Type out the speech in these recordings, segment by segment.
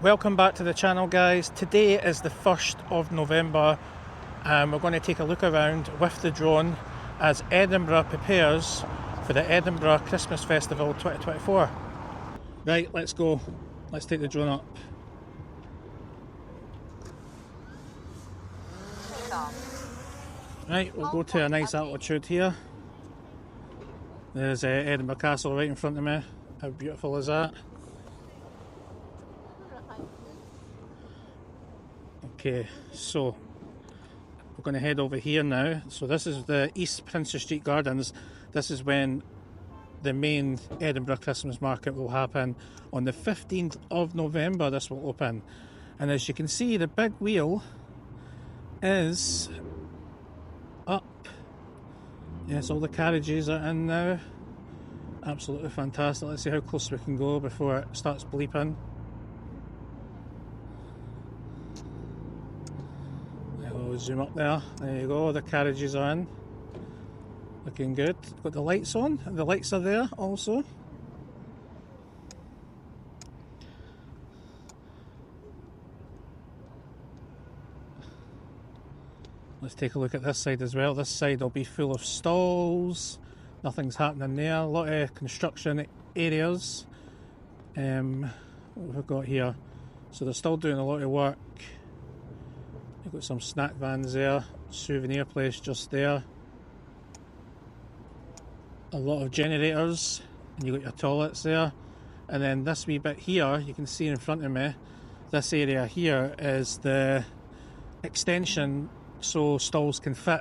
Welcome back to the channel, guys. Today is the 1st of November and we're going to take a look around with the drone as Edinburgh prepares for the Edinburgh Christmas Festival 2024. Right, let's go. Let's take the drone up. Right, we'll go to a nice altitude here. There's Edinburgh Castle right in front of me. How beautiful is that? Okay, so we're going to head over here now. So this is the East Princess Street Gardens. This is when the main Edinburgh Christmas market will happen. On the 15th of November this will open. And as you can see, the big wheel is up. Yes, all the carriages are in now. Absolutely fantastic. Let's see how close we can go before it starts bleeping. I'll zoom up there. There you go, the carriages are in. Looking good. Got the lights on, and the lights are there also. Let's take a look at this side as well. This side will be full of stalls. Nothing's happening there. A lot of construction areas. What have we got here? So they're still doing a lot of work. You've got some snack vans there. Souvenir place just there. A lot of generators. And you've got your toilets there. And then this wee bit here, you can see in front of me, this area here is the extension so stalls can fit.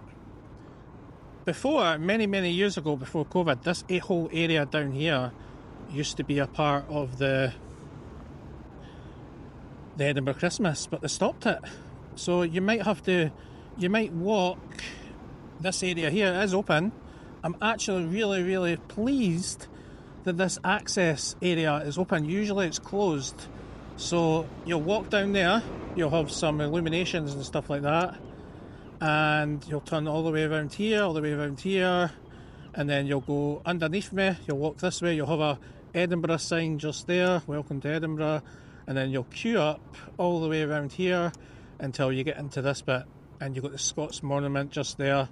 Before, many years ago, before COVID, this whole area down here used to be a part of the Edinburgh Christmas, but they stopped it. So you might walk, this area here is open. I'm actually really pleased that this access area is open. Usually it's closed. So you'll walk down there, you'll have some illuminations and stuff like that. And you'll turn all the way around here, and then you'll go underneath me, you'll walk this way, you'll have a Edinburgh sign just there, welcome to Edinburgh, and then you'll queue up all the way around here until you get into this bit, and you've got the Scots Monument just there,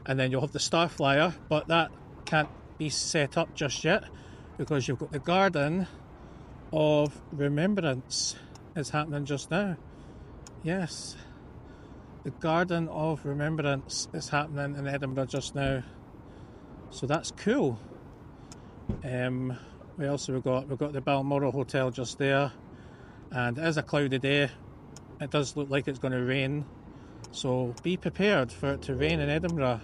and then you'll have the Star Flyer, but that can't be set up just yet, because you've got the Garden of Remembrance is happening just now. Yes. The Garden of Remembrance is happening in Edinburgh just now, so that's cool. We also we've got the Balmoral Hotel just there, and it is a cloudy day. It does look like it's going to rain, so be prepared for it to rain in Edinburgh.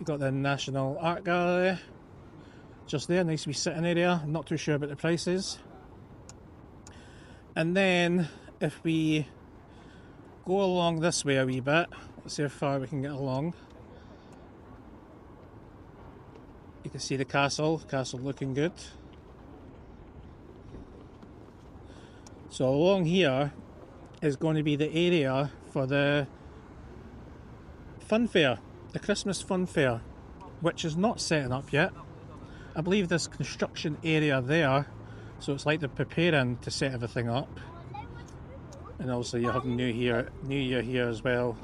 You've got the National Art Gallery just there, nice wee sitting area. I'm not too sure about the prices. And then if we go along this way a wee bit, let's see how far we can get along. You can see the castle looking good. So along here is going to be the area for the fun fair, the Christmas fun fair, which is not setting up yet. I believe this construction area there, so it's like they're preparing to set everything up. And also you have New Year here as well.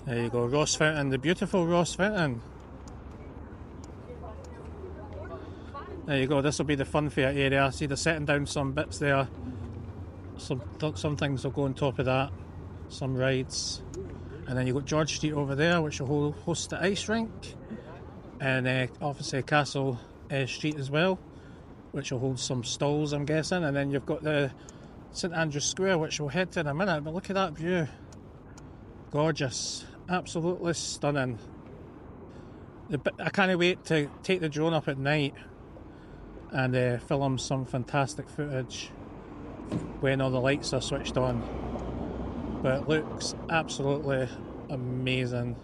There you go, Ross Fountain, the beautiful Ross Fountain. There you go, this will be the fun fair area. See, they're setting down some bits there. Some things will go on top of that. Some rides. And then you've got George Street over there, which will host the ice rink. And obviously Castle Street as well, which will hold some stalls, I'm guessing. And then you've got the St Andrew's Square, which we'll head to in a minute. But look at that view. Gorgeous. Absolutely stunning. I can't wait to take the drone up at night and film some fantastic footage when all the lights are switched on. But it looks absolutely amazing.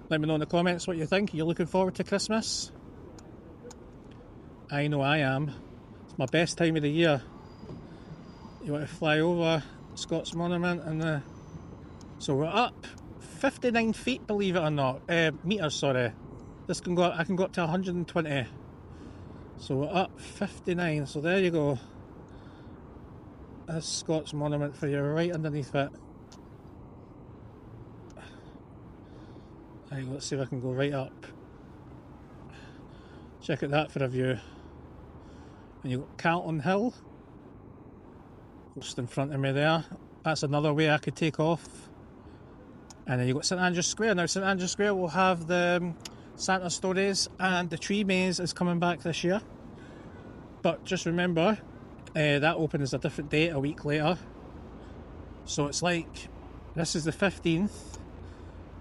Let me know in the comments what you think. Are you looking forward to Christmas? I know I am. It's my best time of the year. You want to fly over Scots Monument and the... So we're up 59 feet, believe it or not. Meters, sorry. This can go. I can go up to 120. So we're up 59. So there you go. That's Scott's monument for you, right underneath it. Right, let's see if I can go right up. Check out that for a view. And you've got Calton Hill just in front of me there. That's another way I could take off. And then you've got St Andrew's Square. Now St Andrew's Square will have the Santa stories, and the tree maze is coming back this year. But just remember, that opens a different date a week later. So it's like, this is the 15th,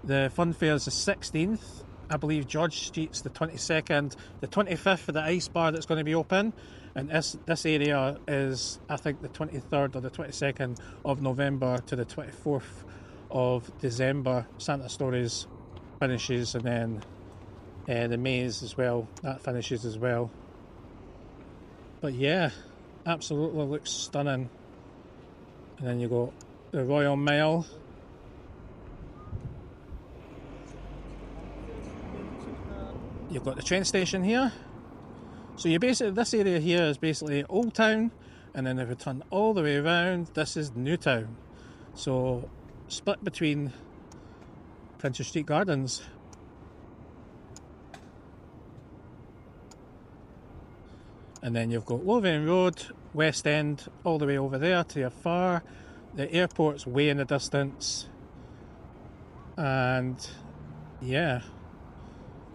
the fun fair is the 16th, I believe George Street's the 22nd, the 25th for the ice bar that's going to be open, and this area is, I think, the 23rd or the 22nd of November to the 24th of December. Santa Stories finishes, and then the maze as well, that finishes as well. But yeah, absolutely looks stunning. And then you got the Royal Mile. You've got the train station here. So you basically, this area here is basically Old Town, and then if we turn all the way around, this is New Town. So split between Princess Street Gardens. And then you've got Lothian Road, West End, all the way over there to your far. The airport's way in the distance. And yeah,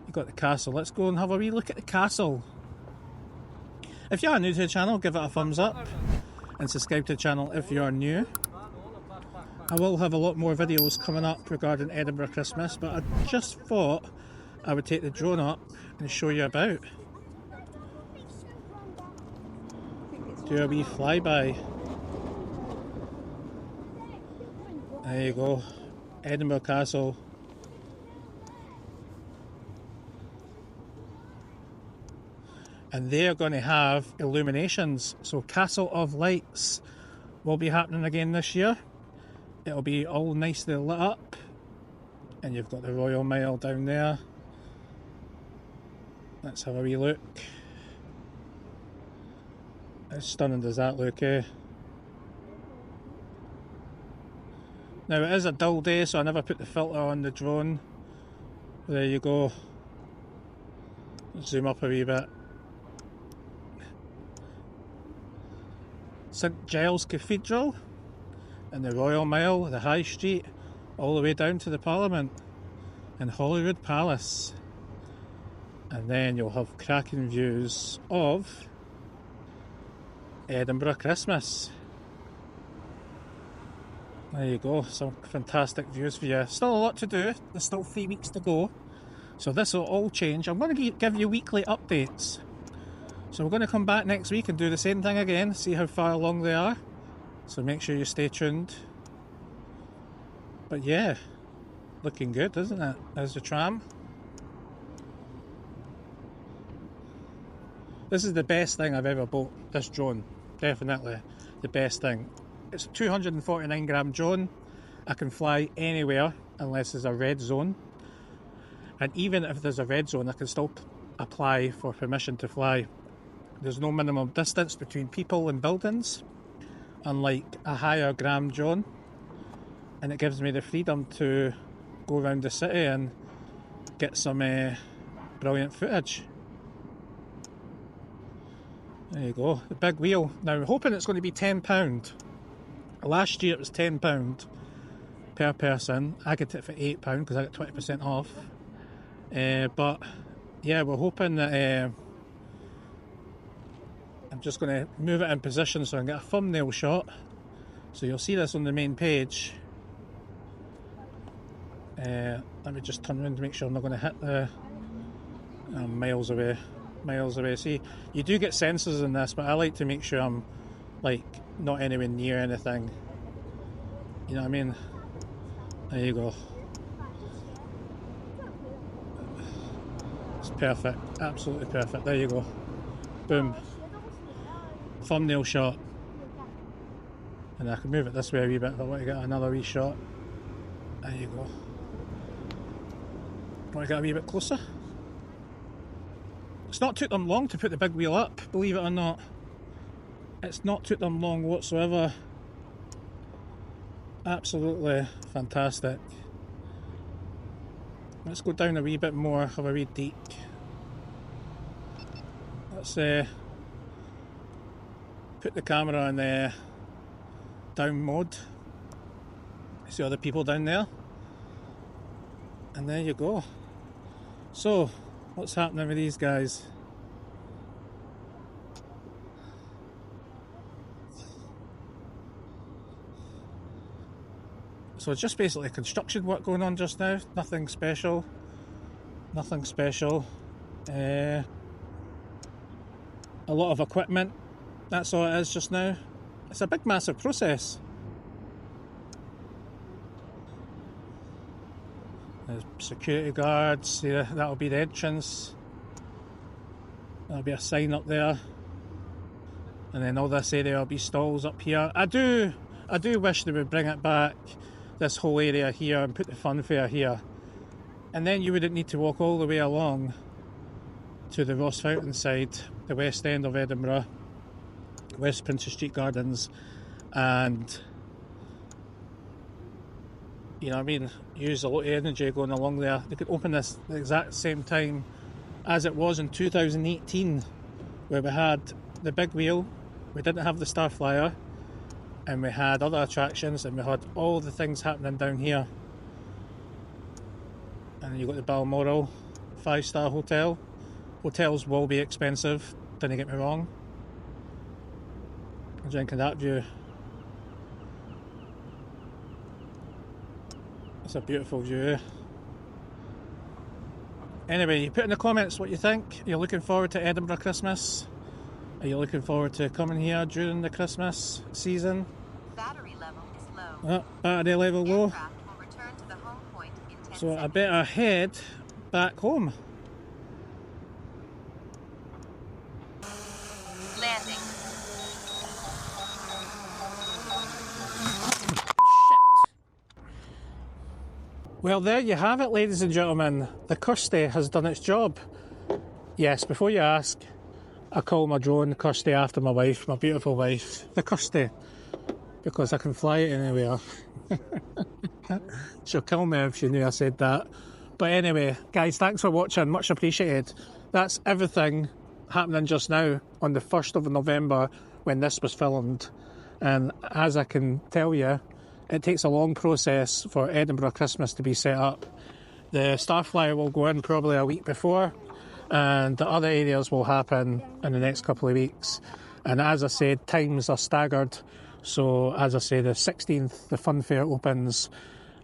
you've got the castle. Let's go and have a wee look at the castle. If you are new to the channel, give it a thumbs up and subscribe to the channel if you are new. I will have a lot more videos coming up regarding Edinburgh Christmas, but I just thought I would take the drone up and show you about. Do a wee flyby. There you go, Edinburgh Castle. And they are going to have illuminations, so Castle of Lights will be happening again this year. It'll be all nicely lit up, and you've got the Royal Mile down there. Let's have a wee look. How stunning does that look, eh? Now it is a dull day, so I never put the filter on the drone. There you go. Zoom up a wee bit. St Giles Cathedral and the Royal Mile, the High Street, all the way down to the Parliament and Holyrood Palace. And then you'll have cracking views of Edinburgh Christmas. There you go, some fantastic views for you. Still a lot to do, there's still 3 weeks to go, so this will all change. I'm going to give you weekly updates. So we're going to come back next week and do the same thing again, see how far along they are. So make sure you stay tuned. But yeah, looking good, isn't it? There's the tram. This is the best thing I've ever bought, this drone. Definitely the best thing. It's a 249 gram drone. I can fly anywhere unless there's a red zone. And even if there's a red zone, I can still apply for permission to fly. There's no minimum distance between people and buildings, unlike a higher gram drone, and it gives me the freedom to go around the city and get some brilliant footage. There you go, the big wheel. Now I'm hoping it's going to be £10. Last year it was £10 per person. I got it for £8 because I got 20% off. But yeah, we're hoping that I'm just going to move it in position so I can get a thumbnail shot. So you'll see this on the main page. Let me just turn around to make sure I'm not going to hit the miles away. See, you do get sensors in this, but I like to make sure I'm like not anywhere near anything. You know what I mean? There you go. It's perfect, absolutely perfect. There you go. Boom. Thumbnail shot. And I can move it this way a wee bit if I want to get another wee shot. There you go. Want to get a wee bit closer? It's not took them long to put the big wheel up, believe it or not. It's not took them long whatsoever. Absolutely fantastic. Let's go down a wee bit more, have a wee deep. Let's put the camera in down mode. See all the people down there? And there you go. So, what's happening with these guys? So it's just basically construction work going on just now. Nothing special. Nothing special. A lot of equipment. That's all it is just now. It's a big massive process. There's security guards. Yeah, that'll be the entrance. There'll be a sign up there. And then all this area will be stalls up here. I do wish they would bring it back, this whole area here, and put the fun fair here. And then you wouldn't need to walk all the way along to the Ross Fountain side, the west end of Edinburgh, West Princess Street Gardens, and you know what I mean, use a lot of energy going along there. They could open this the exact same time as it was in 2018, where we had the big wheel, we didn't have the Starflyer, and we had other attractions, and we had all the things happening down here. And then you've got the Balmoral 5-star hotel. Hotels will be expensive, don't get me wrong. I'm drinking that view. It's a beautiful view. Anyway, you put in the comments what you think. Are you looking forward to Edinburgh Christmas? Are you looking forward to coming here during the Christmas season? Battery level is low. Battery level low. Aircraft will return to the home point in 10 So I seconds. better head back home. Landing. Well, there you have it, ladies and gentlemen. The �𝐄𝐑 has done its job. Yes, before you ask, I call my drone 𝐿𝐄𝐑 after my wife, my beautiful wife. The 𝐿𝐄𝐑, because I can fly it anywhere. She'll kill me if she knew I said that. But anyway, guys, thanks for watching. Much appreciated. That's everything happening just now on the 1st of November when this was filmed. And as I can tell you, it takes a long process for Edinburgh Christmas to be set up. The Starflyer will go in probably a week before, and the other areas will happen in the next couple of weeks. And as I said, times are staggered. So as I say, the 16th, the fun fair opens.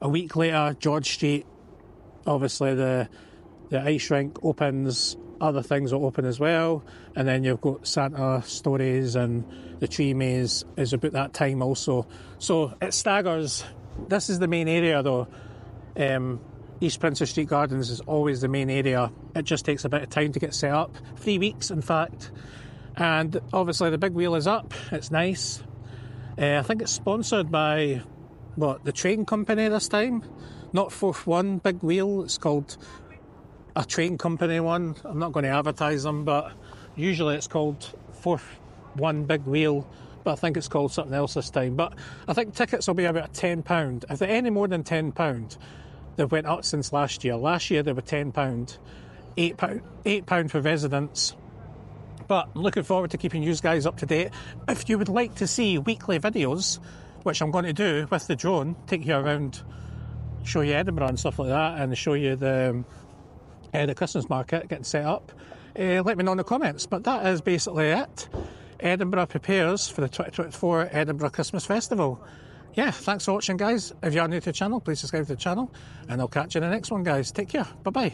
A week later, George Street, obviously the ice rink opens. Other things will open as well. And then you've got Santa Stories, and the tree maze is about that time also. So it staggers. This is the main area though. East Princess Street Gardens is always the main area. It just takes a bit of time to get set up. 3 weeks, in fact. And obviously the big wheel is up. It's nice. I think it's sponsored by, the train company this time? Not Fourth One Big Wheel. It's called a train company one. I'm not going to advertise them, but usually it's called Fourth One Big Wheel. But I think it's called something else this time. But I think tickets will be about £10. If they're any more than £10, they've went up since last year. Last year they were £10, £8 for residents. But I'm looking forward to keeping you guys up to date. If you would like to see weekly videos, which I'm going to do with the drone, take you around, show you Edinburgh and stuff like that, and show you the Christmas market getting set up, let me know in the comments. But that is basically it. Edinburgh Prepares for the 2024 Edinburgh Christmas Festival. Yeah, thanks for watching, guys. If you are new to the channel, please subscribe to the channel, and I'll catch you in the next one, guys. Take care. Bye-bye.